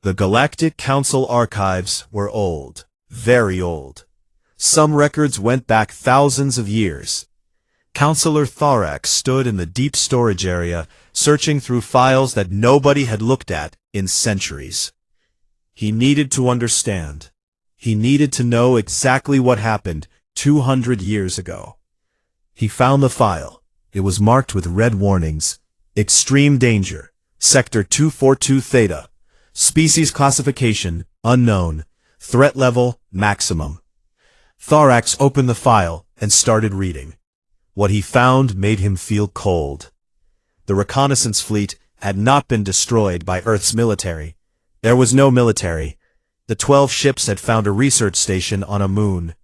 The Galactic Council archives were old, very old. Some records went back thousands of years. Counselor Thorax stood in the deep storage area, searching through files that nobody had looked at in centuries. He needed to understand. He needed to know exactly what happened 200 years ago. He found the file. It was marked with red warnings. Extreme danger. Sector 242 Theta. Species classification, unknown. Threat level, maximum. Thorax opened the file and started reading. What he found made him feel cold. The reconnaissance fleet had not been destroyed by Earth's military. There was no military. The 12 ships had found a research station on a moon.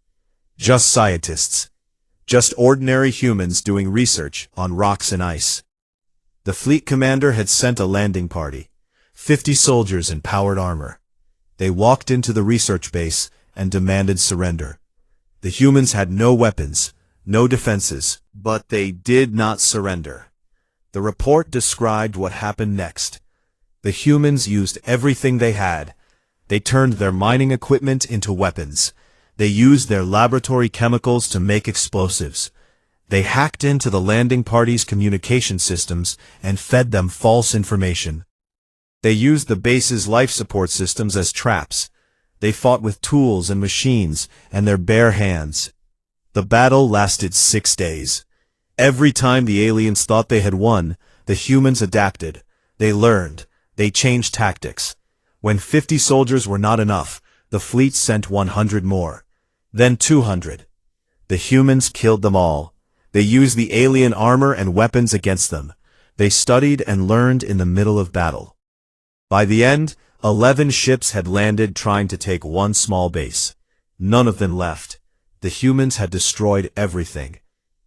Just scientists. Just ordinary humans doing research on rocks and ice. The fleet commander had sent a landing party. 50 soldiers in powered armor. They walked into the research base and demanded surrender. The humans had no weapons, no defenses, but they did not surrender. The report described what happened next. The humans used everything they had. They turned their mining equipment into weapons. They used their laboratory chemicals to make explosives. They hacked into the landing party's communication systems and fed them false information. They used the base's life support systems as traps. They fought with tools and machines and their bare hands. The battle lasted 6 days. Every time the aliens thought they had won, the humans adapted. They learned. They changed tactics. When 50 soldiers were not enough, the fleet sent 100 more. Then 200. The humans killed them all. They used the alien armor and weapons against them. They studied and learned in the middle of battle. By the end, 11 ships had landed trying to take one small base. None of them left. The humans had destroyed everything.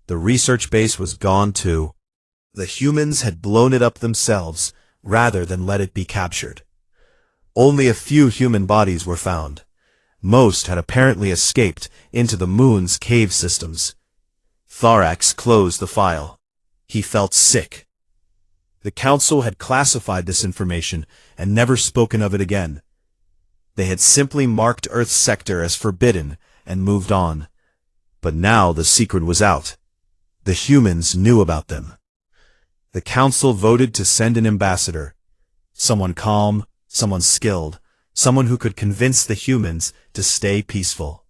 The research base was gone too. The humans had blown it up themselves, rather than let it be captured. Only a few human bodies were found. Most had apparently escaped into the moon's cave systems. Thorax closed the file. He felt sick. The council had classified this information and never spoken of it again. They had simply marked Earth's sector as forbidden and moved on. But now the secret was out. The humans knew about them. The council voted to send an ambassador. Someone calm, someone skilled, someone who could convince the humans to stay peaceful.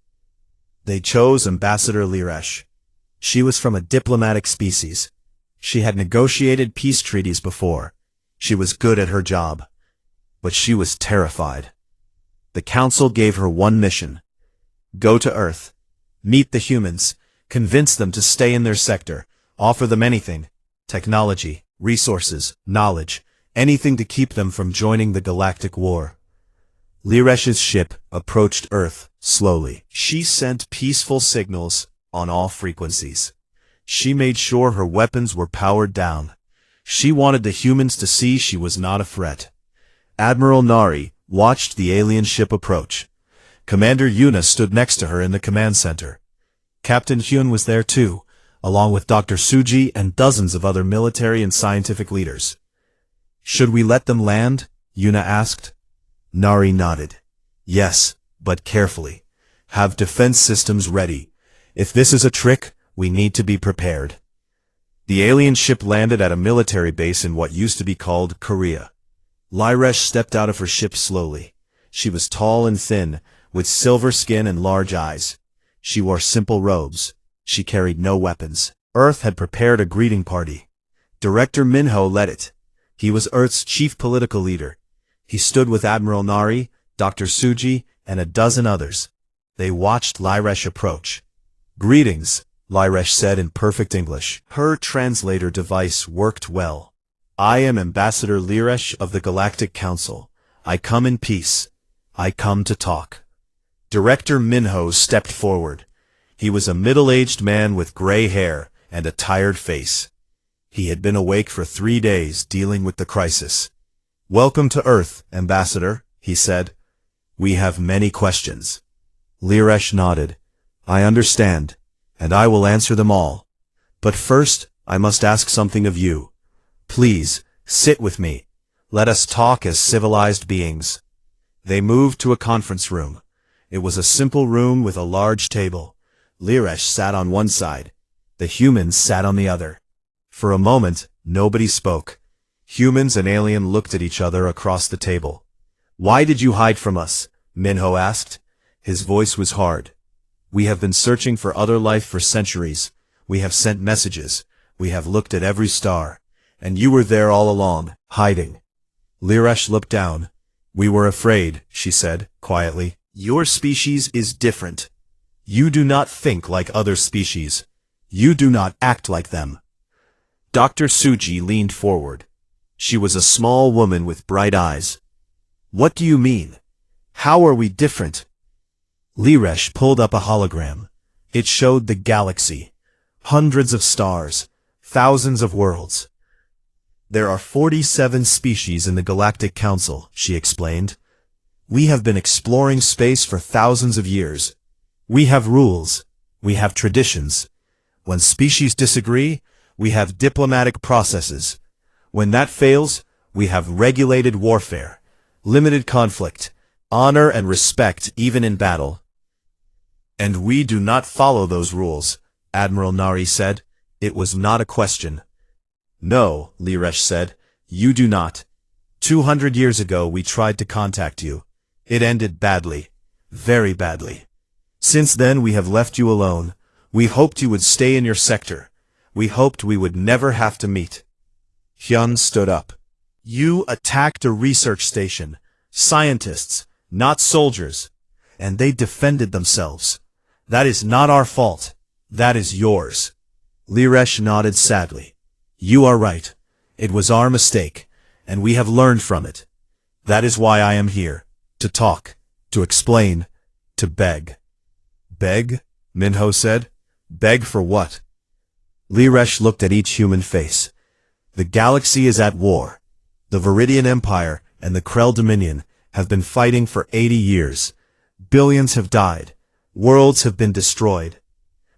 They chose Ambassador Liresh. She was from a diplomatic species. She had negotiated peace treaties before. She was good at her job. But she was terrified. The council gave her one mission. Go to Earth. Meet the humans. Convince them to stay in their sector. Offer them anything. Technology, resources, knowledge. Anything to keep them from joining the Galactic War. Liresh's ship approached Earth slowly. She sent peaceful signals on all frequencies. She made sure her weapons were powered down. She wanted the humans to see she was not a threat. Admiral Nari watched the alien ship approach. Commander Yuna stood next to her in the command center. Captain Hyun was there too, along with Dr. Suji and dozens of other military and scientific leaders. Should we let them land? Yuna asked. Nari nodded. Yes, but carefully. Have defense systems ready. If this is a trick, we need to be prepared. The alien ship landed at a military base in what used to be called Korea. Liresh stepped out of her ship slowly. She was tall and thin, with silver skin and large eyes. She wore simple robes. She carried no weapons. Earth had prepared a greeting party. Director Minho led it. He was Earth's chief political leader. He stood with Admiral Nari, Dr. Suji, and a dozen others. They watched Liresh approach. Greetings, Liresh said in perfect English. Her translator device worked well. I am Ambassador Liresh of the Galactic Council. I come in peace. I come to talk. Director Minho stepped forward. He was a middle-aged man with gray hair and a tired face. He had been awake for 3 days dealing with the crisis. Welcome to Earth, Ambassador, he said. We have many questions. Liresh nodded. I understand, and I will answer them all. But first, I must ask something of you. Please, sit with me. Let us talk as civilized beings. They moved to a conference room. It was a simple room with a large table. Liresh sat on one side. The humans sat on the other. For a moment, nobody spoke. Humans and alien looked at each other across the table. "Why did you hide from us?" Minho asked. His voice was hard. "We have been searching for other life for centuries. We have sent messages. We have looked at every star. And you were there all along, hiding." Liresh looked down. "We were afraid," she said, quietly. "Your species is different. You do not think like other species. You do not act like them." Dr. Suji leaned forward. She was a small woman with bright eyes. "What do you mean? How are we different?" Liresh pulled up a hologram. It showed the galaxy. Hundreds of stars. Thousands of worlds. "There are 47 species in the Galactic Council," she explained. "We have been exploring space for thousands of years. We have rules. We have traditions. When species disagree, we have diplomatic processes. When that fails, we have regulated warfare, limited conflict, honor and respect even in battle." "And we do not follow those rules," Admiral Nari said. It was not a question. "No," Liresh said, "you do not. 200 years ago we tried to contact you. It ended badly. Very badly. Since then we have left you alone. We hoped you would stay in your sector. We hoped we would never have to meet." Hyun stood up. "You attacked a research station. Scientists, not soldiers. And they defended themselves. That is not our fault. That is yours." Liresh nodded sadly. "You are right. It was our mistake, and we have learned from it. That is why I am here. To talk, to explain, to beg." "Beg?" Minho said. "Beg for what?" Liresh looked at each human face. "The galaxy is at war. The Viridian Empire and the Krell Dominion have been fighting for 80 years. Billions have died. Worlds have been destroyed.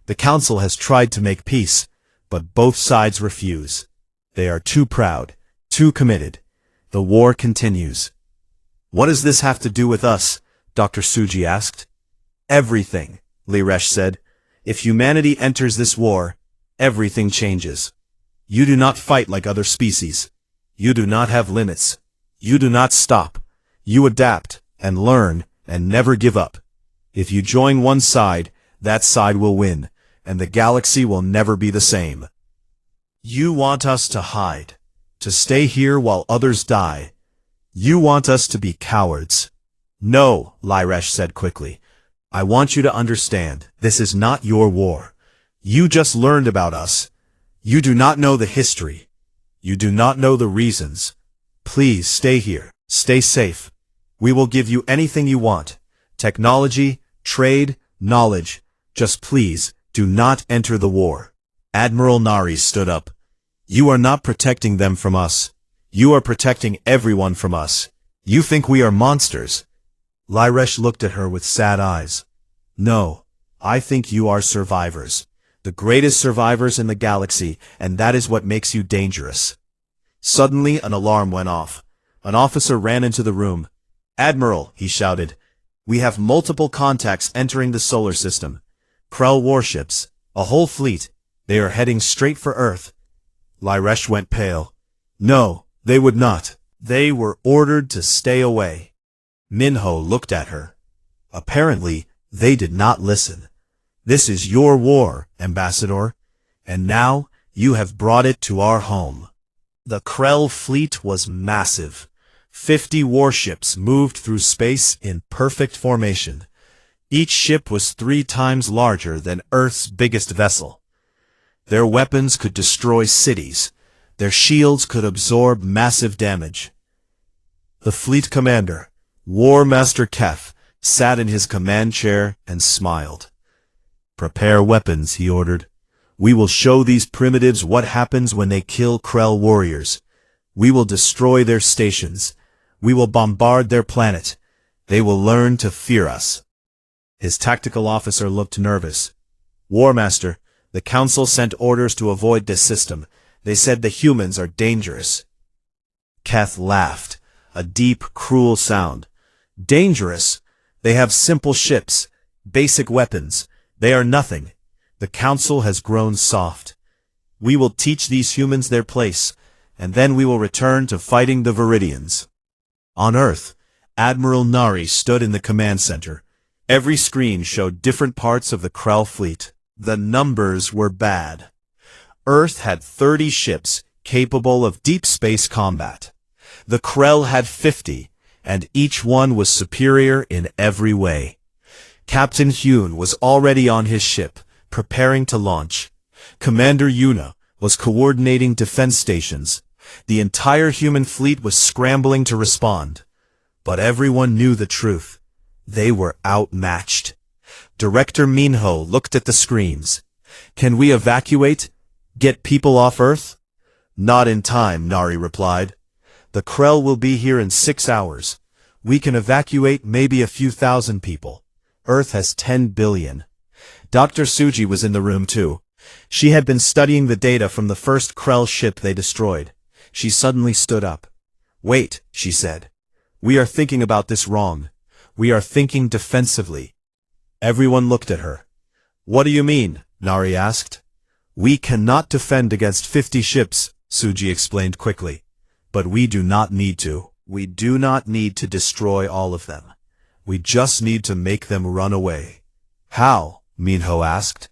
The Council has tried to make peace, but both sides refuse. They are too proud, too committed. The war continues." "What does this have to do with us?" Dr. Suji asked. "Everything," Liresh said. "If humanity enters this war, everything changes. You do not fight like other species. You do not have limits. You do not stop. You adapt, and learn, and never give up. If you join one side, that side will win, and the galaxy will never be the same. You want us to hide, to stay here while others die. You want us to be cowards." "No," Liresh said quickly. "I want you to understand, this is not your war. You just learned about us. You do not know the history. You do not know the reasons. Please stay here. Stay safe. We will give you anything you want. Technology, trade, knowledge. Just please, do not enter the war." Admiral Nari stood up. "You are not protecting them from us. You are protecting everyone from us. You think we are monsters." Liresh looked at her with sad eyes. "No, I think you are survivors. The greatest survivors in the galaxy, and that is what makes you dangerous." Suddenly, an alarm went off. An officer ran into the room. "Admiral," he shouted, "we have multiple contacts entering the solar system. Krell warships, a whole fleet. They are heading straight for Earth." Liresh went pale. "No, they would not. They were ordered to stay away." Minho looked at her. Apparently, they did not listen. "This is your war, Ambassador, and now you have brought it to our home." The Krell fleet was massive. 50 warships moved through space in perfect formation. Each ship was 3 times larger than Earth's biggest vessel. Their weapons could destroy cities. Their shields could absorb massive damage. The fleet commander, War Master Keth, sat in his command chair and smiled. "Prepare weapons," he ordered. "We will show these primitives what happens when they kill Krell warriors. We will destroy their stations. We will bombard their planet. They will learn to fear us." His tactical officer looked nervous. "War Master, the Council sent orders to avoid this system. They said the humans are dangerous." Keth laughed, a deep, cruel sound. Dangerous. They have simple ships, basic weapons. They are nothing. The council has grown soft. We will teach these humans their place, and then we will return to fighting the Viridians. On Earth, Admiral Nari stood in the command center. Every screen showed different parts of the Krell fleet. The numbers were bad. Earth had 30 ships capable of deep space combat. The Krell had 50, and each one was superior in every way. Captain Hyun was already on his ship, preparing to launch. Commander Yuna was coordinating defense stations. The entire human fleet was scrambling to respond. But everyone knew the truth. They were outmatched. Director Minho looked at the screens. Can we evacuate? Get people off Earth? Not in time, Nari replied. The Krell will be here in 6 hours. We can evacuate maybe a few thousand people. Earth has 10 billion. Dr. Suji was in the room too. She had been studying the data from the first Krell ship they destroyed. She suddenly stood up. Wait, she said. We are thinking about this wrong. We are thinking defensively. Everyone looked at her. What do you mean? Nari asked. We cannot defend against 50 ships, Suji explained quickly. But we do not need to. We do not need to destroy all of them. We just need to make them run away. How? Minho asked.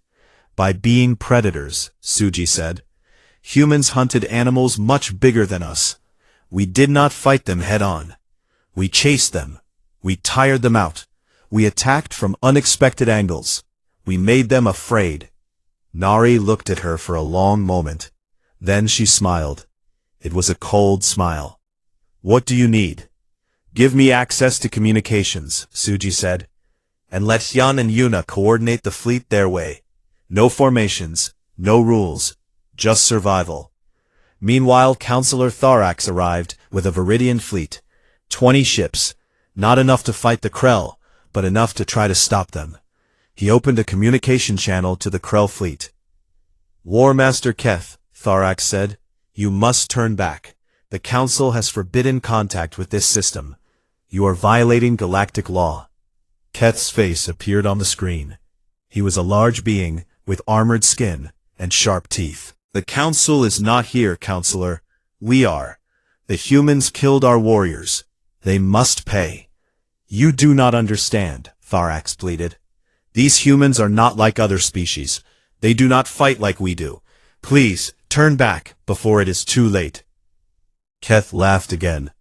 By being predators, Suji said. Humans hunted animals much bigger than us. We did not fight them head-on. We chased them. We tired them out. We attacked from unexpected angles. We made them afraid. Nari looked at her for a long moment. Then she smiled. It was a cold smile. What do you need? Give me access to communications, Suji said. And let Hyun and Yuna coordinate the fleet their way. No formations, no rules, just survival. Meanwhile, Counselor Thorax arrived with a Viridian fleet. 20 ships. Not enough to fight the Krell, but enough to try to stop them. He opened a communication channel to the Krell fleet. War Master Keth, Thorax said, you must turn back. The Council has forbidden contact with this system. You are violating galactic law. Keth's face appeared on the screen. He was a large being with armored skin and sharp teeth. The Council is not here, Counselor. We are. The humans killed our warriors. They must pay. You do not understand, Thorax pleaded. These humans are not like other species. They do not fight like we do. Please, turn back before it is too late. Keth laughed again.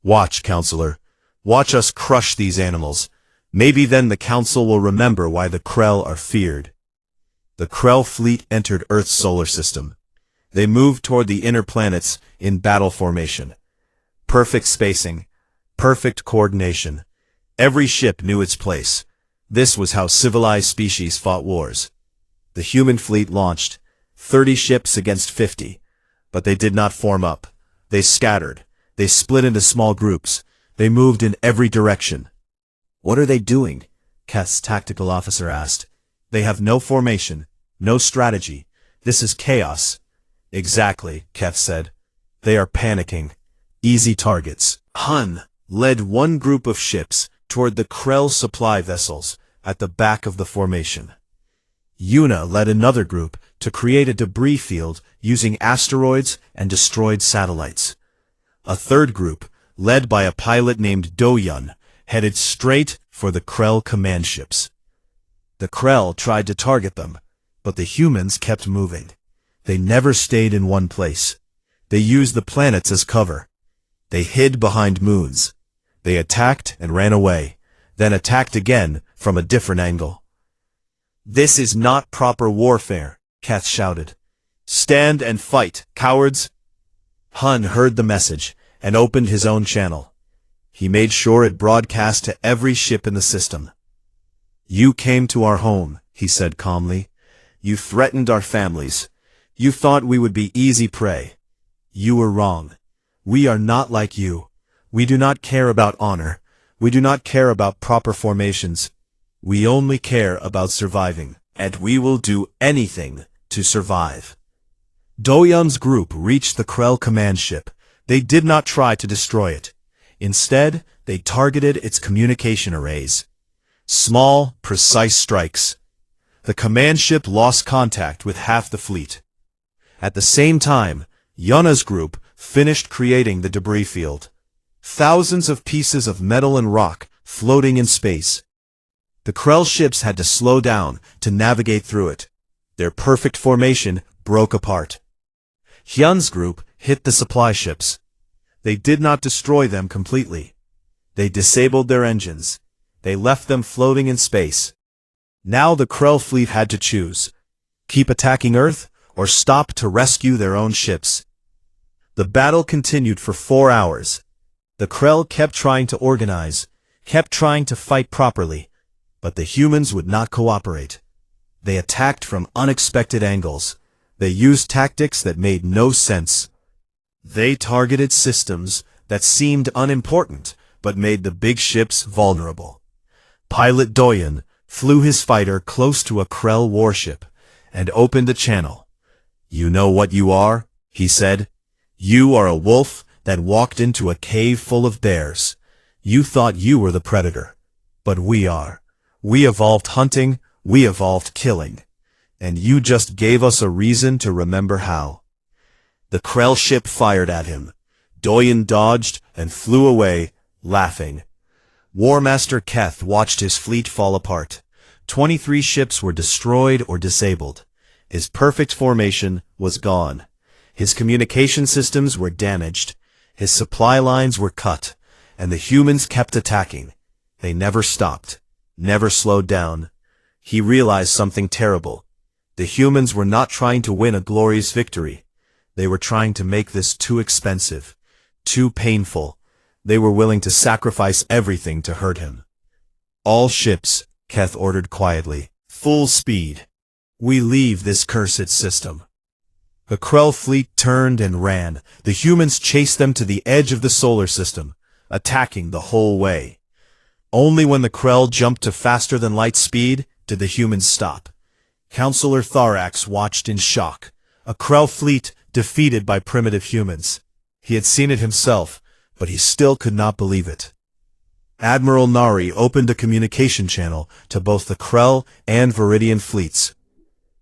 Watch, Counselor. Watch us crush these animals. Maybe then the Council will remember why the Krell are feared. The Krell fleet entered Earth's solar system. They moved toward the inner planets in battle formation. Perfect spacing. Perfect coordination. Every ship knew its place. This was how civilized species fought wars. The human fleet launched, 30 ships against 50. But they did not form up. They scattered. They split into small groups. They moved in every direction. What are they doing? Keth's tactical officer asked. They have no formation, no strategy. This is chaos. Exactly, Keth said. They are panicking. Easy targets. Hun led one group of ships toward the Krell supply vessels at the back of the formation. Yuna led another group to create a debris field using asteroids and destroyed satellites. A third group, led by a pilot named Do-Yun, headed straight for the Krell command ships. The Krell tried to target them, but the humans kept moving. They never stayed in one place. They used the planets as cover. They hid behind moons. They attacked and ran away, then attacked again from a different angle. This is not proper warfare, Keth shouted. Stand and fight, cowards! Hun heard the message and opened his own channel. He made sure it broadcast to every ship in the system. You came to our home, he said calmly. You threatened our families. You thought we would be easy prey. You were wrong. We are not like you. We do not care about honor. We do not care about proper formations. We only care about surviving, and we will do anything to survive. Do-Yun's group reached the Krell command ship. They did not try to destroy it. Instead, They targeted its communication arrays. Small, precise strikes. The command ship lost contact with half the fleet. At the same time, Yunna's group finished creating the debris field. Thousands of pieces of metal and rock floating in space. The Krell ships had to slow down to navigate through it. Their perfect formation broke apart. Hyun's group hit the supply ships. They did not destroy them completely. They disabled their engines. They left them floating in space. Now the Krell fleet had to choose: keep attacking Earth or stop to rescue their own ships. The battle continued for 4 hours. The Krell kept trying to organize, kept trying to fight properly, but the humans would not cooperate. They attacked from unexpected angles. They used tactics that made no sense. They targeted systems that seemed unimportant, but made the big ships vulnerable. Pilot Doyen flew his fighter close to a Krell warship and opened a channel. "You know what you are?" he said. "You are a wolf that walked into a cave full of bears. You thought you were the predator. But we are. We evolved hunting, we evolved killing. And you just gave us a reason to remember how." The Krell ship fired at him. Doyen dodged and flew away, laughing. War Master Keth watched his fleet fall apart. 23 ships were destroyed or disabled. His perfect formation was gone. His communication systems were damaged. His supply lines were cut. And the humans kept attacking. They never stopped, never slowed down. He realized something terrible. The humans were not trying to win a glorious victory. They were trying to make this too expensive, too painful. They were willing to sacrifice everything to hurt him. "All ships," Keth ordered quietly. "Full speed. We leave this cursed system." The Krell fleet turned and ran. The humans chased them to the edge of the solar system, attacking the whole way. Only when the Krell jumped to faster-than-light speed did the humans stop. Counselor Thorax watched in shock. A Krell fleet defeated by primitive humans. He had seen it himself, but he still could not believe it. Admiral Nari opened a communication channel to both the Krell and Viridian fleets.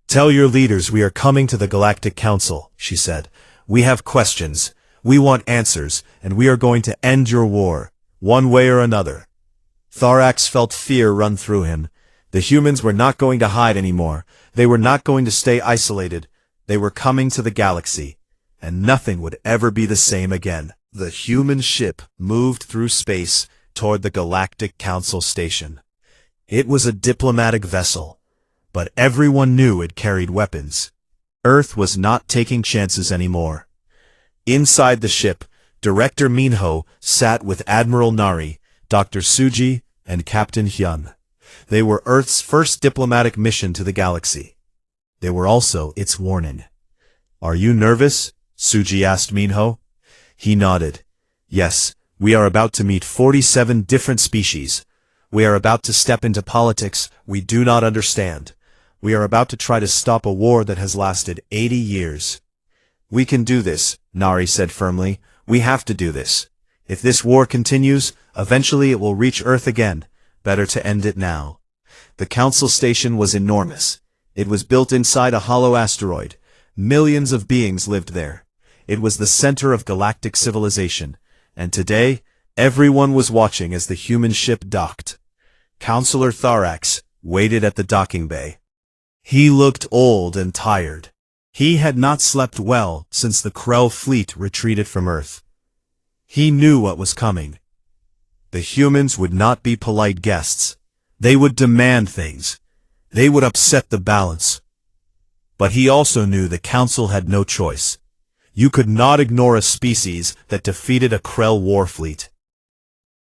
"Tell your leaders we are coming to the Galactic Council," she said. "We have questions. We want answers, and we are going to end your war, one way or another." Thorax felt fear run through him. The humans were not going to hide anymore. They were not going to stay isolated. They were coming to the galaxy, and nothing would ever be the same again. The human ship moved through space toward the Galactic Council station. It was a diplomatic vessel, but everyone knew it carried weapons. Earth was not taking chances anymore. Inside the ship, Director Minho sat with Admiral Nari, Dr. Suji, and Captain Hyun. They were Earth's first diplomatic mission to the galaxy. They were also its warning. "Are you nervous?" Suji asked Minho. He nodded. "Yes, we are about to meet 47 different species. We are about to step into politics we do not understand. We are about to try to stop a war that has lasted 80 years. "We can do this," Nari said firmly. "We have to do this. If this war continues, eventually it will reach Earth again. Better to end it now." The council station was enormous. It was built inside a hollow asteroid. Millions of beings lived there. It was the center of galactic civilization, and today, everyone was watching as the human ship docked. Counselor Thorax waited at the docking bay. He looked old and tired. He had not slept well since the Krell fleet retreated from Earth. He knew what was coming. The humans would not be polite guests. They would demand things. They would upset the balance. But he also knew the Council had no choice. You could not ignore a species that defeated a Krell war fleet.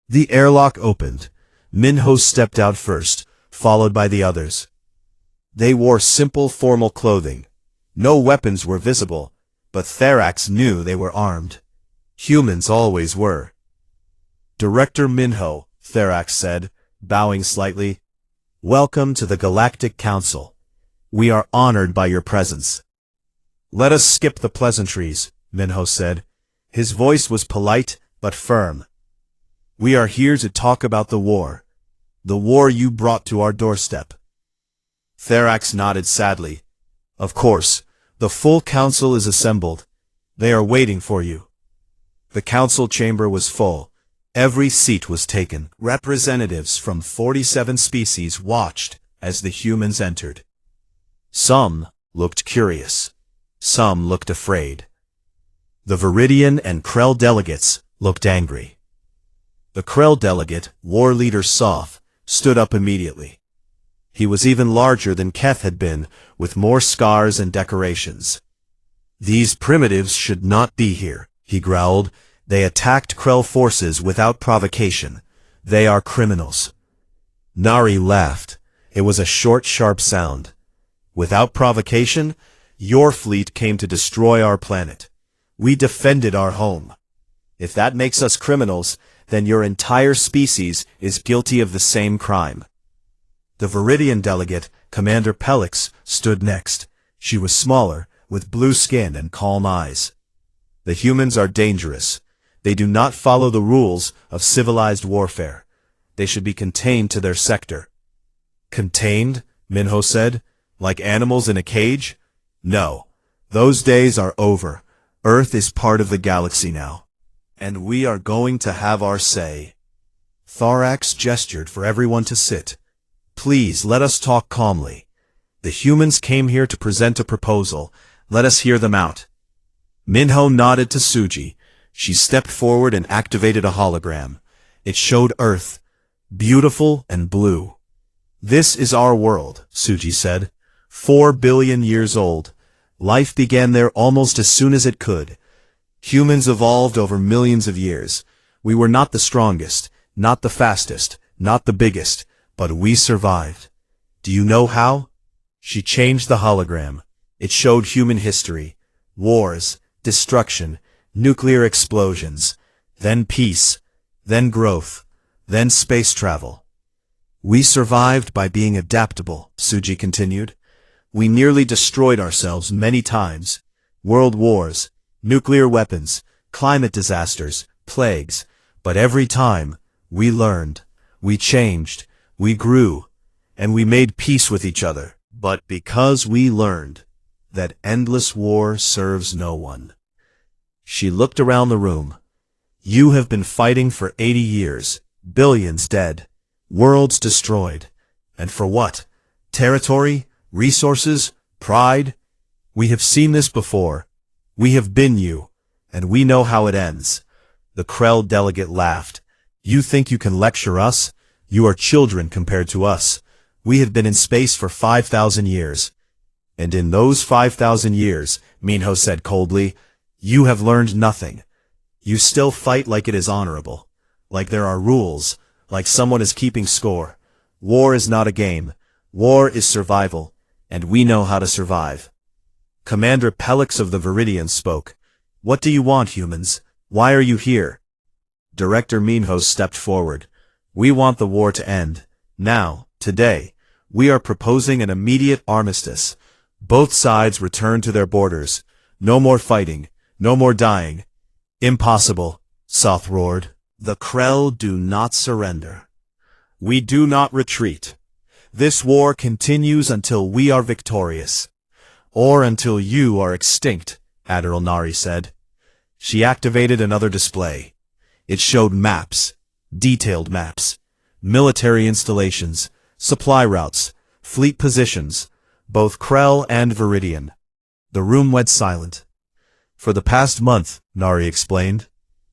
The airlock opened. Minho stepped out first, followed by the others. They wore simple formal clothing. No weapons were visible, but Thorax knew they were armed. Humans always were. "Director Minho," Thorax said, bowing slightly. "Welcome to the Galactic Council. We are honored by your presence." "Let us skip the pleasantries," Minho said. His voice was polite but firm. We are here to talk about the war. The war you brought to our doorstep. Therax nodded sadly. Of course, the full council is assembled. They are waiting for you. The council chamber was full. Every seat was taken. Representatives from 47 species watched as the humans entered. Some looked curious. Some looked afraid. The Viridian and Krell delegates looked angry. The Krell delegate, war leader Soth, stood up immediately. He was even larger than Keth had been, with more scars and decorations. These primitives should not be here, he growled. They attacked Krell forces without provocation. They are criminals. Nari laughed. It was a short, sharp sound. Without provocation, your fleet came to destroy our planet. We defended our home. If that makes us criminals, then your entire species is guilty of the same crime. The Viridian delegate, Commander Pelix, stood next. She was smaller, with blue skin and calm eyes. The humans are dangerous. They do not follow the rules of civilized warfare. They should be contained to their sector. Contained? Minho said. Like animals in a cage? No. Those days are over. Earth is part of the galaxy now. And we are going to have our say. Tharax gestured for everyone to sit. Please let us talk calmly. The humans came here to present a proposal. Let us hear them out. Minho nodded to Suji. She stepped forward and activated a hologram. It showed Earth, beautiful and blue. This is our world, Suji said. 4 billion years old. Life began there almost as soon as it could. Humans evolved over millions of years. We were not the strongest, not the fastest, not the biggest, but we survived. Do you know how? She changed the hologram. It showed human history. Wars, destruction, nuclear explosions, then peace, then growth, then space travel. We survived by being adaptable, Suji continued. We nearly destroyed ourselves many times. World wars, nuclear weapons, climate disasters, plagues. But every time, we learned, we changed, we grew, and we made peace with each other. But because we learned that endless war serves no one. She looked around the room. You have been fighting for 80 years, billions dead, worlds destroyed. And for what? Territory? Resources? Pride? We have seen this before. We have been you, and we know how it ends. The Krell delegate laughed. You think you can lecture us? You are children compared to us. We have been in space for 5,000 years. And in those 5,000 years, Minho said coldly, you have learned nothing. You still fight like it is honorable, like there are rules, like someone is keeping score. War is not a game. War is survival, and we know how to survive. Commander Pelix of the Viridians spoke. What do you want, humans? Why are you here? Director Minho stepped forward. We want the war to end. Now, today, we are proposing an immediate armistice. Both sides return to their borders. No more fighting. No more dying. Impossible, Soth roared. The Krell do not surrender. We do not retreat. This war continues until we are victorious. Or until you are extinct, Admiral Nari said. She activated another display. It showed maps, detailed maps, military installations, supply routes, fleet positions, both Krell and Viridian. The room went silent. For the past month, Nari explained,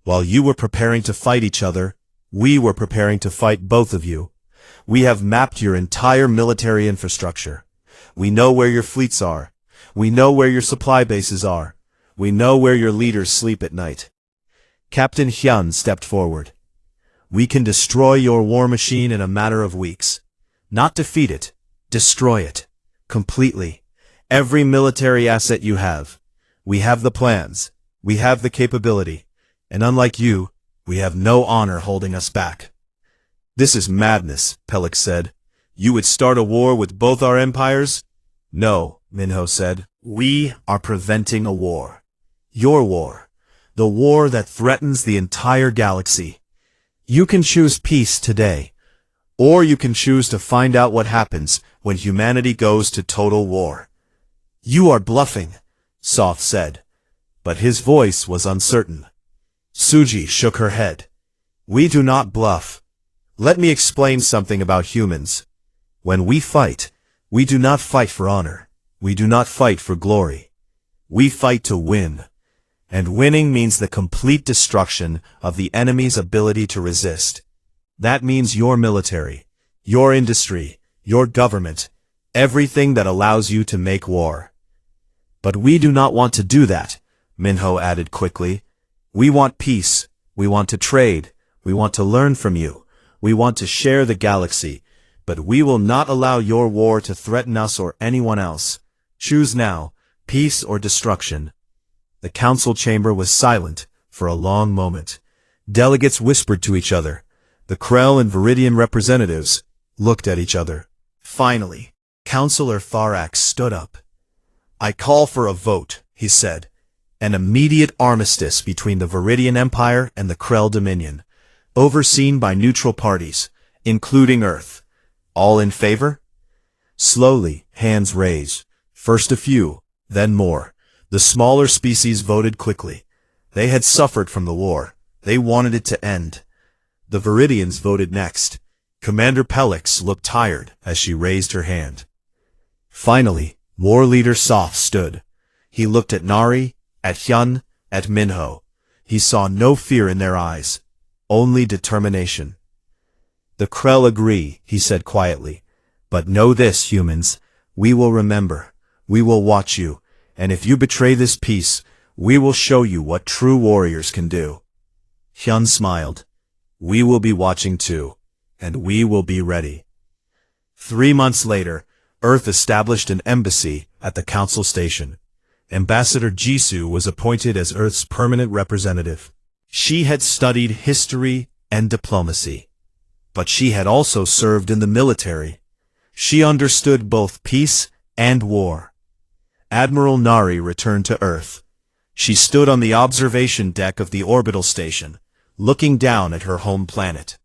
while you were preparing to fight each other, we were preparing to fight both of you. We have mapped your entire military infrastructure. We know where your fleets are. We know where your supply bases are. We know where your leaders sleep at night. Captain Hyun stepped forward. We can destroy your war machine in a matter of weeks. Not defeat it, destroy it. Completely. Every military asset you have. We have the plans. We have the capability. And unlike you, we have no honor holding us back. This is madness, Pelix said. You would start a war with both our empires? No, Minho said. We are preventing a war. Your war. The war that threatens the entire galaxy. You can choose peace today, or you can choose to find out what happens when humanity goes to total war. You are bluffing, Soth said, but his voice was uncertain. Suji shook her head. We do not bluff. Let me explain something about humans. When we fight, we do not fight for honor. We do not fight for glory. We fight to win. And winning means the complete destruction of the enemy's ability to resist. That means your military, your industry, your government, everything that allows you to make war. But we do not want to do that, Minho added quickly. We want peace. We want to trade. We want to learn from you. We want to share the galaxy. But we will not allow your war to threaten us or anyone else. Choose now, peace or destruction. The council chamber was silent for a long moment. Delegates whispered to each other. The Krell and Viridian representatives looked at each other. Finally, Councillor Thorax stood up. I call for a vote, he said. An immediate armistice between the Viridian Empire and the Krell Dominion, overseen by neutral parties, including Earth. All in favor? Slowly, hands raised. First a few, then more. The smaller species voted quickly. They had suffered from the war. They wanted it to end. The Viridians voted next. Commander Pelix looked tired as she raised her hand. Finally, War Leader Soth stood. He looked at Nari, at Hyun, at Minho. He saw no fear in their eyes, only determination. The Krell agree, he said quietly. But know this, humans. We will remember. We will watch you. And if you betray this peace, we will show you what true warriors can do. Hyun smiled. We will be watching too, and we will be ready. 3 months later, Earth established an embassy at the Council Station. Ambassador Jisoo was appointed as Earth's permanent representative. She had studied history and diplomacy, but she had also served in the military. She understood both peace and war. Admiral Nari returned to Earth. She stood on the observation deck of the orbital station, looking down at her home planet.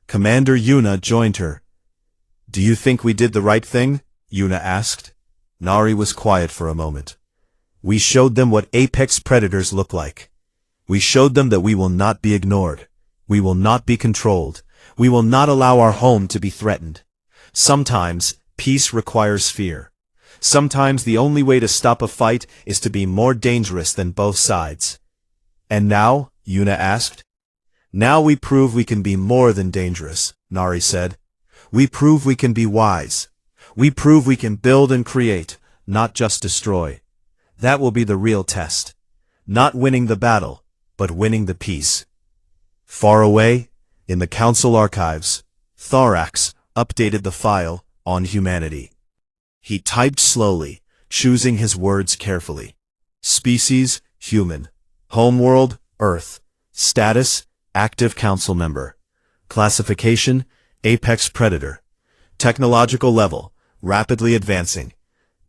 Commander Yuna joined her. Do you think we did the right thing? Yuna asked. Nari was quiet for a moment. We showed them what apex predators look like. We showed them that we will not be ignored. We will not be controlled. We will not allow our home to be threatened. Sometimes, peace requires fear. Sometimes the only way to stop a fight is to be more dangerous than both sides. And now? Yuna asked. Now we prove we can be more than dangerous, Nari said. We prove we can be wise. We prove we can build and create, not just destroy. That will be the real test. Not winning the battle, but winning the peace. Far away, in the Council archives, Thorax updated the file on humanity. He typed slowly, choosing his words carefully. Species, human. Homeworld, Earth. Status, active council member. Classification, apex predator. Technological level, rapidly advancing.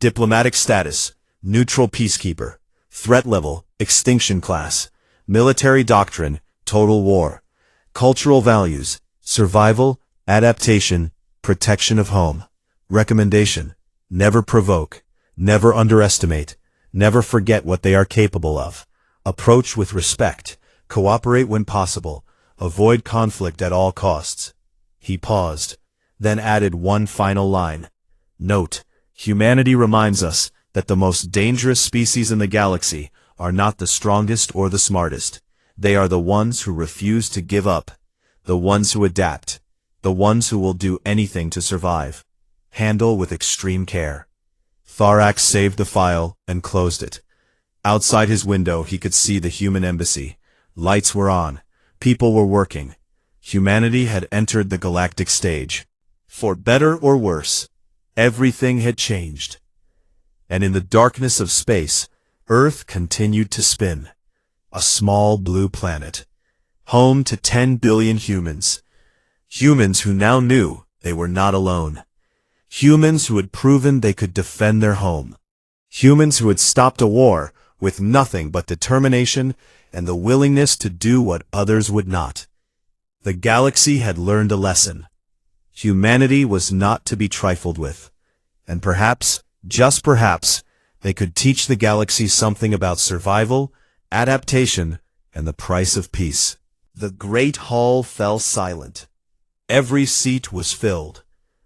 Diplomatic status, neutral peacekeeper. Threat level, extinction class. Military doctrine, total war. Cultural values, survival, adaptation, protection of home. Recommendation, never provoke, never underestimate, never forget what they are capable of. Approach with respect, cooperate when possible, avoid conflict at all costs. He paused, then added one final line. Note, humanity reminds us that the most dangerous species in the galaxy are not the strongest or the smartest. They are the ones who refuse to give up, the ones who adapt, the ones who will do anything to survive. Handle with extreme care. Thorax saved the file and closed it. Outside his window he could see the human embassy. Lights were on. People were working. Humanity had entered the galactic stage. For better or worse, everything had changed. And in the darkness of space, Earth continued to spin. A small blue planet. Home to 10 billion humans. Humans who now knew they were not alone. Humans who had proven they could defend their home. Humans who had stopped a war with nothing but determination and the willingness to do what others would not. The galaxy had learned a lesson. Humanity was not to be trifled with. And perhaps, just perhaps, they could teach the galaxy something about survival, adaptation, and the price of peace. The great hall fell silent. Every seat was filled.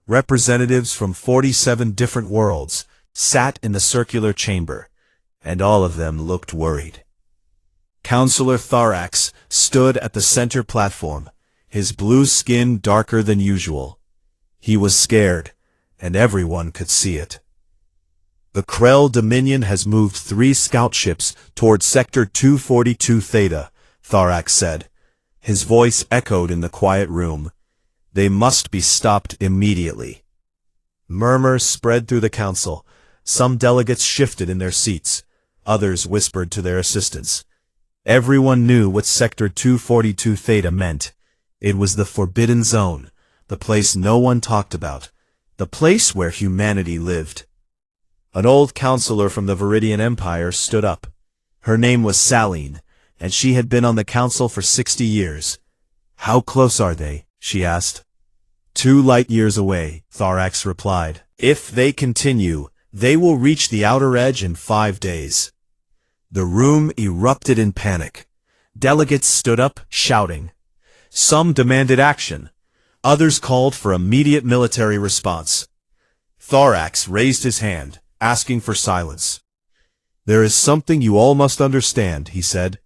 Representatives from 47 different worlds sat in the circular chamber, and all of them looked worried. Counselor Thorax stood at the center platform, his blue skin darker than usual. He was scared, and everyone could see it. The Krell Dominion has moved 3 scout ships toward Sector 242 Theta, Thorax said. His voice echoed in the quiet room. They must be stopped immediately. Murmurs spread through the council. Some delegates shifted in their seats. Others whispered to their assistants. Everyone knew what Sector 242 Theta meant. It was the Forbidden Zone, the place no one talked about, the place where humanity lived. An old counselor from the Viridian Empire stood up. Her name was Saline, and she had been on the council for 60 years. How close are they? She asked. 2 light years away, Thorax replied. If they continue, they will reach the outer edge in 5 days. The room erupted in panic. Delegates stood up, shouting. Some demanded action. Others called for immediate military response. Thorax raised his hand, asking for silence. There is something you all must understand, he said.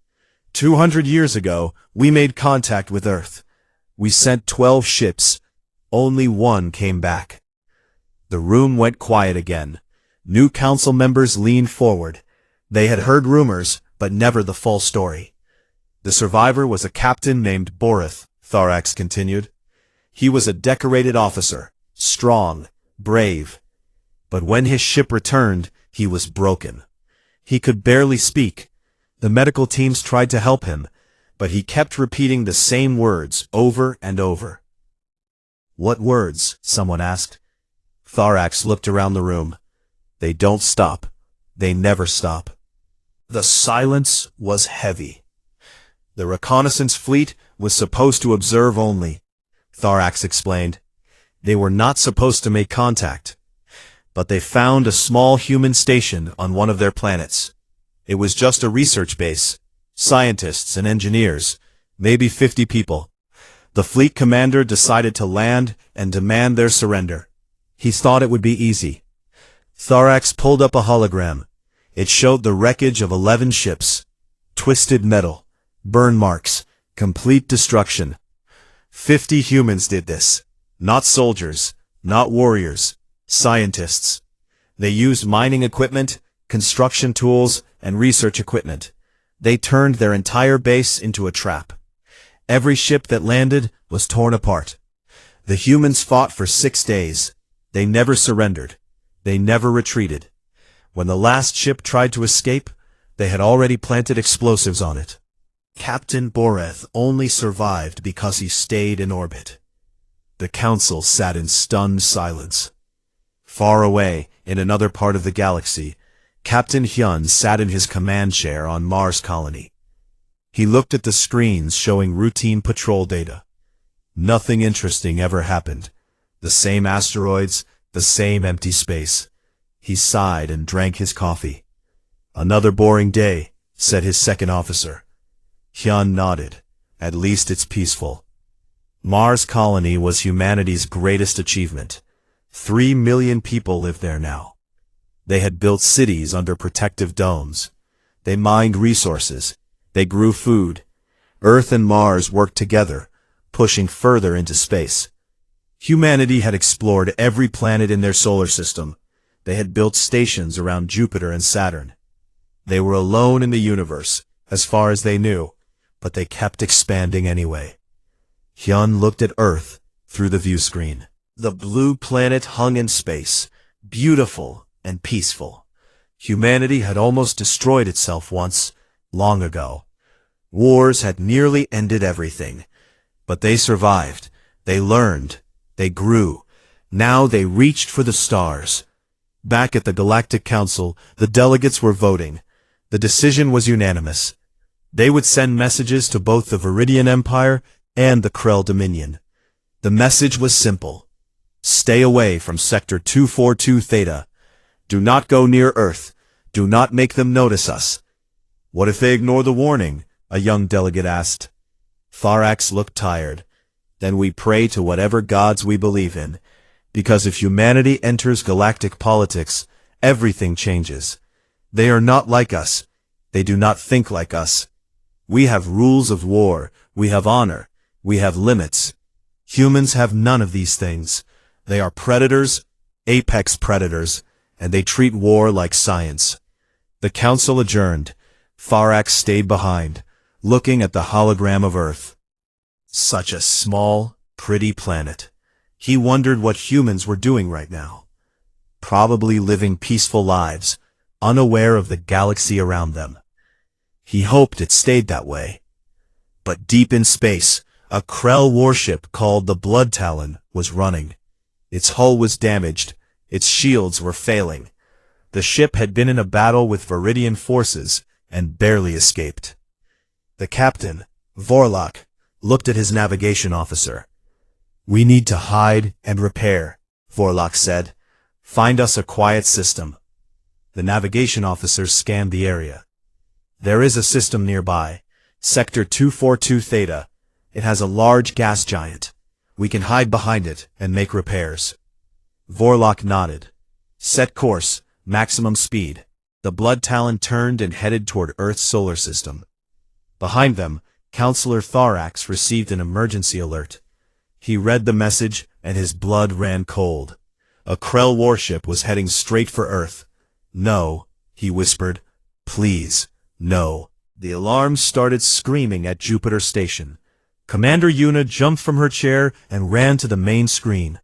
200 years ago, we made contact with Earth. We sent 12 ships. Only 1 came back. The room went quiet again. New council members leaned forward. They had heard rumors, but never the full story. The survivor was a captain named WarHFY, Thorax continued. He was a decorated officer, strong, brave. But when his ship returned, he was broken. He could barely speak. The medical teams tried to help him, but he kept repeating the same words over and over. What words? Someone asked. Thorax looked around the room. They don't stop. They never stop. The silence was heavy. The reconnaissance fleet was supposed to observe only, Thorax explained. They were not supposed to make contact. But they found a small human station on one of their planets. It was just a research base. Scientists and engineers, maybe 50 people. The fleet commander decided to land and demand their surrender. He thought it would be easy. Thorax pulled up a hologram. It showed the wreckage of 11 ships. Twisted metal, burn marks, complete destruction. 50 humans did this. Not soldiers, not warriors, scientists. They used mining equipment, construction tools, and research equipment. They turned their entire base into a trap. Every ship that landed was torn apart. The humans fought for 6 days. They never surrendered. They never retreated. When the last ship tried to escape, they had already planted explosives on it. Captain WarHFY only survived because he stayed in orbit. The council sat in stunned silence. Far away, in another part of the galaxy, Captain Hyun sat in his command chair on Mars colony. He looked at the screens showing routine patrol data. Nothing interesting ever happened. The same asteroids, the same empty space. He sighed and drank his coffee. Another boring day, said his second officer. Hyun nodded. At least it's peaceful. Mars colony was humanity's greatest achievement. 3 million people live there now. They had built cities under protective domes. They mined resources. They grew food. Earth and Mars worked together, pushing further into space. Humanity had explored every planet in their solar system. They had built stations around Jupiter and Saturn. They were alone in the universe, as far as they knew, but they kept expanding anyway. Hyun looked at Earth through the view screen. The blue planet hung in space, beautiful and peaceful. Humanity had almost destroyed itself once, long ago. Wars had nearly ended everything. But they survived. They learned. They grew. Now they reached for the stars. Back at the Galactic Council, the delegates were voting. The decision was unanimous. They would send messages to both the Viridian Empire and the Krell Dominion. The message was simple. Stay away from Sector 242 Theta. Do not go near Earth. Do not make them notice us. What if they ignore the warning? A young delegate asked. Thorax looked tired. Then we pray to whatever gods we believe in. Because if humanity enters galactic politics, everything changes. They are not like us. They do not think like us. We have rules of war. We have honor. We have limits. Humans have none of these things. They are predators, apex predators, and they treat war like science. The council adjourned. Thorax stayed behind, looking at the hologram of Earth. Such a small, pretty planet. He wondered what humans were doing right now. Probably living peaceful lives, unaware of the galaxy around them. He hoped it stayed that way. But deep in space, a Krell warship called the Blood Talon was running. Its hull was damaged. Its shields were failing. The ship had been in a battle with Viridian forces and barely escaped. The captain, WarHFY, looked at his navigation officer. We need to hide and repair, WarHFY said. Find us a quiet system. The navigation officer scanned the area. There is a system nearby, Sector 242 Theta. It has a large gas giant. We can hide behind it and make repairs. WarHFY nodded. Set course, maximum speed. The Blood Talon turned and headed toward Earth's solar system. Behind them, Counselor Thorax received an emergency alert. He read the message and his blood ran cold. A Krell warship was heading straight for Earth. No, he whispered. Please, no. The alarms started screaming at Jupiter Station. Commander Yuna jumped from her chair and ran to the main screen.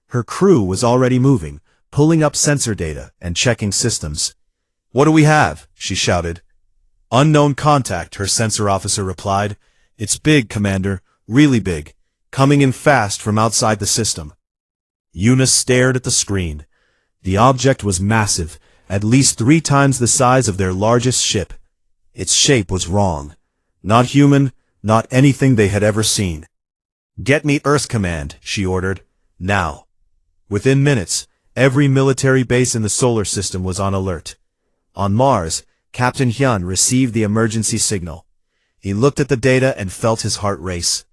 Her crew was already moving, pulling up sensor data and checking systems. What do we have? She shouted. Unknown contact, her sensor officer replied. It's big, Commander, really big, coming in fast from outside the system. Yuna stared at the screen. The object was massive, at least 3 times the size of their largest ship. Its shape was wrong. Not human, not anything they had ever seen. Get me Earth Command, she ordered. Now. Within minutes, every military base in the solar system was on alert. On Mars, Captain Hyun received the emergency signal. He looked at the data and felt his heart race.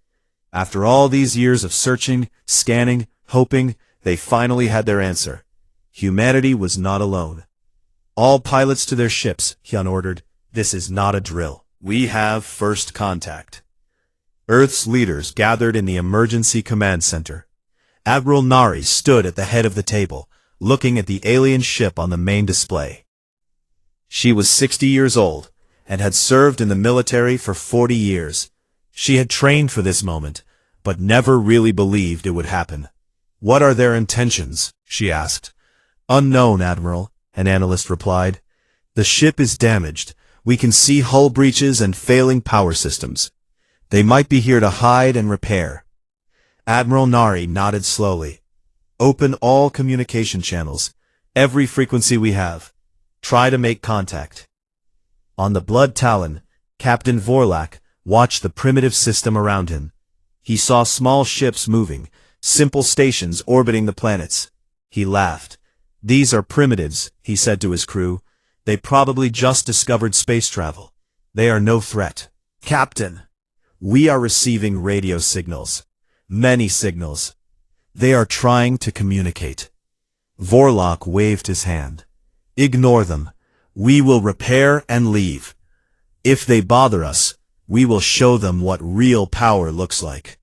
After all these years of searching, scanning, hoping, they finally had their answer. Humanity was not alone. All pilots to their ships, Hyun ordered. This is not a drill. We have first contact. Earth's leaders gathered in the emergency command center. Admiral Nari stood at the head of the table, looking at the alien ship on the main display. She was 60 years old, and had served in the military for 40 years. She had trained for this moment, but never really believed it would happen. What are their intentions? She asked. Unknown, Admiral, an analyst replied. The ship is damaged. We can see hull breaches and failing power systems. They might be here to hide and repair. Admiral Nari nodded slowly. Open all communication channels, every frequency we have. Try to make contact. On the Blood Talon, Captain WarHFY watched the primitive system around him. He saw small ships moving, simple stations orbiting the planets. He laughed. These are primitives, he said to his crew. They probably just discovered space travel. They are no threat. Captain, we are receiving radio signals. Many signals. They are trying to communicate. WarHFY waved his hand. Ignore them. We will repair and leave. If they bother us, we will show them what real power looks like.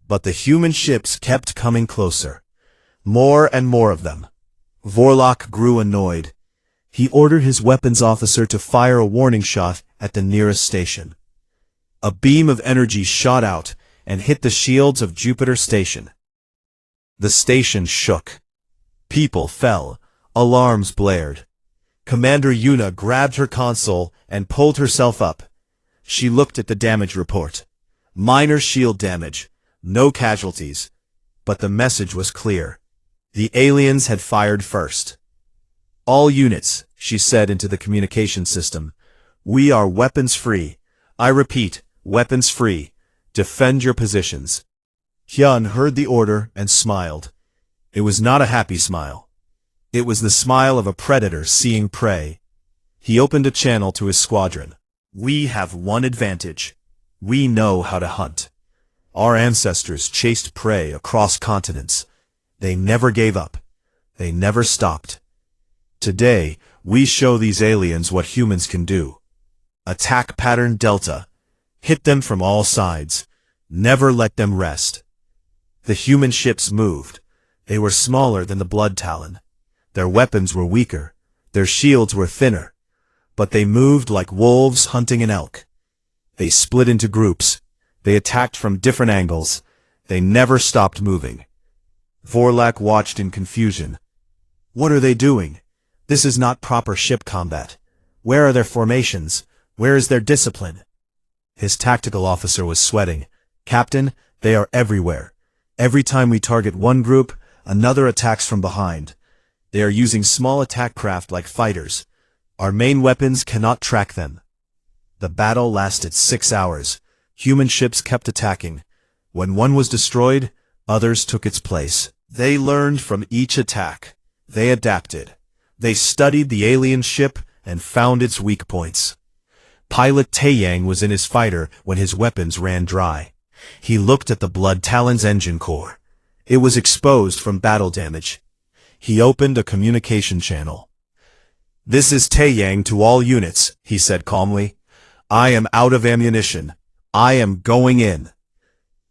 But the human ships kept coming closer. More and more of them. WarHFY grew annoyed. He ordered his weapons officer to fire a warning shot at the nearest station. A beam of energy shot out and hit the shields of Jupiter Station. The station shook. People fell. Alarms blared. Commander Yuna grabbed her console and pulled herself up. She looked at the damage report. Minor shield damage. No casualties. But the message was clear. The aliens had fired first. All units, she said into the communication system. We are weapons free. I repeat, weapons free. defend your positions. Hyun heard the order and smiled. It was not a happy smile. It was the smile of a predator seeing prey. He opened a channel to his squadron. We have one advantage. We know how to hunt. Our ancestors chased prey across continents. They never gave up. They never stopped. Today, we show these aliens what humans can do. Attack pattern Delta. Hit them from all sides. Never let them rest. The human ships moved. They were smaller than the Blood Talon. Their weapons were weaker. Their shields were thinner. But they moved like wolves hunting an elk. They split into groups. They attacked from different angles. They never stopped moving. WarHFY watched in confusion. What are they doing? This is not proper ship combat. Where are their formations? Where is their discipline? His tactical officer was sweating. Captain, they are everywhere. Every time we target one group, another attacks from behind. They are using small attack craft like fighters. Our main weapons cannot track them. The battle lasted 6 hours. Human ships kept attacking. When one was destroyed, others took its place. They learned from each attack. They adapted. They studied the alien ship and found its weak points. Pilot Taeyang was in his fighter when his weapons ran dry. He looked at the Blood Talon's engine core. It was exposed from battle damage. He opened a communication channel. This is Taeyang to all units, he said calmly. I am out of ammunition. I am going in.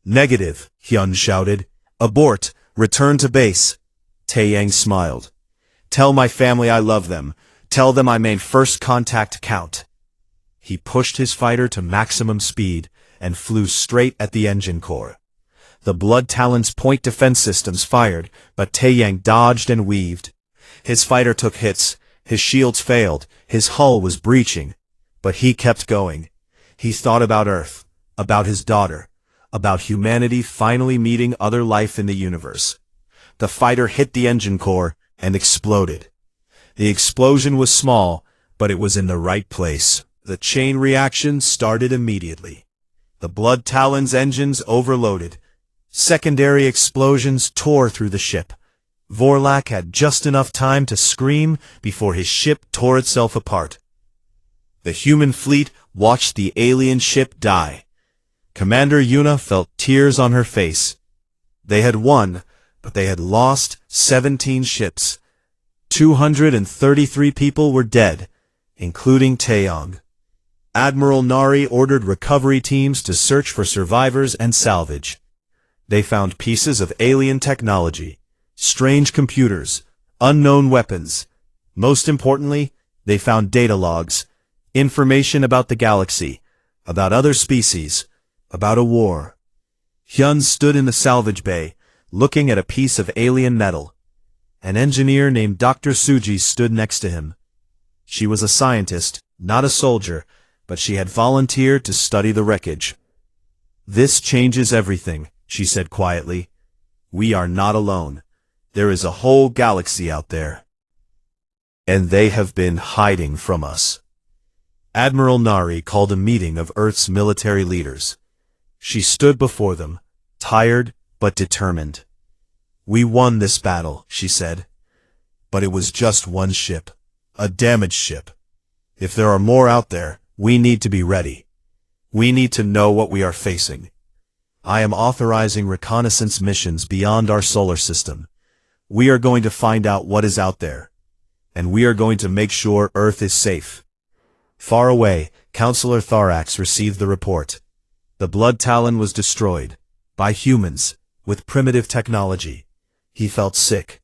Negative, Hyun shouted. Abort. Return to base. Taeyang smiled. Tell my family I love them. Tell them I made first contact count. He pushed his fighter to maximum speed and flew straight at the engine core. The Blood Talon's point defense systems fired, but Taeyang dodged and weaved. His fighter took hits. His shields failed. His hull was breaching. But he kept going. He thought about Earth, about his daughter, about humanity finally meeting other life in the universe. The fighter hit the engine core and exploded. The explosion was small, but it was in the right place. The chain reaction started immediately. The Blood Talon's engines overloaded. Secondary explosions tore through the ship. WarHFY had just enough time to scream before his ship tore itself apart. The human fleet watched the alien ship die. Commander Yuna felt tears on her face. They had won, but they had lost 17 ships. 233 people were dead, including Taeyang. Admiral Nari ordered recovery teams to search for survivors and salvage. They found pieces of alien technology, strange computers, unknown weapons. Most importantly, they found data logs, information about the galaxy, about other species, about a war. Hyun stood in the salvage bay, looking at a piece of alien metal. An engineer named Dr. Suji stood next to him. She was a scientist, not a soldier, but she had volunteered to study the wreckage. This changes everything, she said quietly. We are not alone. There is a whole galaxy out there. And they have been hiding from us. Admiral Nari called a meeting of Earth's military leaders. She stood before them, tired but determined. We won this battle, she said. But it was just one ship, a damaged ship. If there are more out there, we need to be ready. We need to know what we are facing. I am authorizing reconnaissance missions beyond our solar system. We are going to find out what is out there. And we are going to make sure Earth is safe. Far away, Counselor Thorax received the report. The Blood Talon was destroyed. By humans, with primitive technology. He felt sick.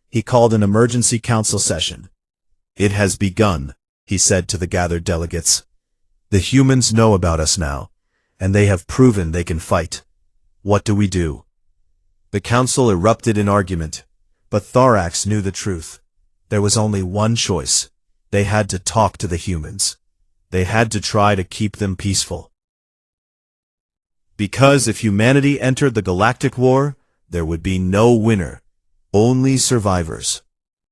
He called an emergency council session. It has begun, he said to the gathered delegates. The humans know about us now, and they have proven they can fight. What do we do? The council erupted in argument, but Thorax knew the truth. There was only one choice. They had to talk to the humans. They had to try to keep them peaceful. Because if humanity entered the Galactic War, there would be no winner, only survivors.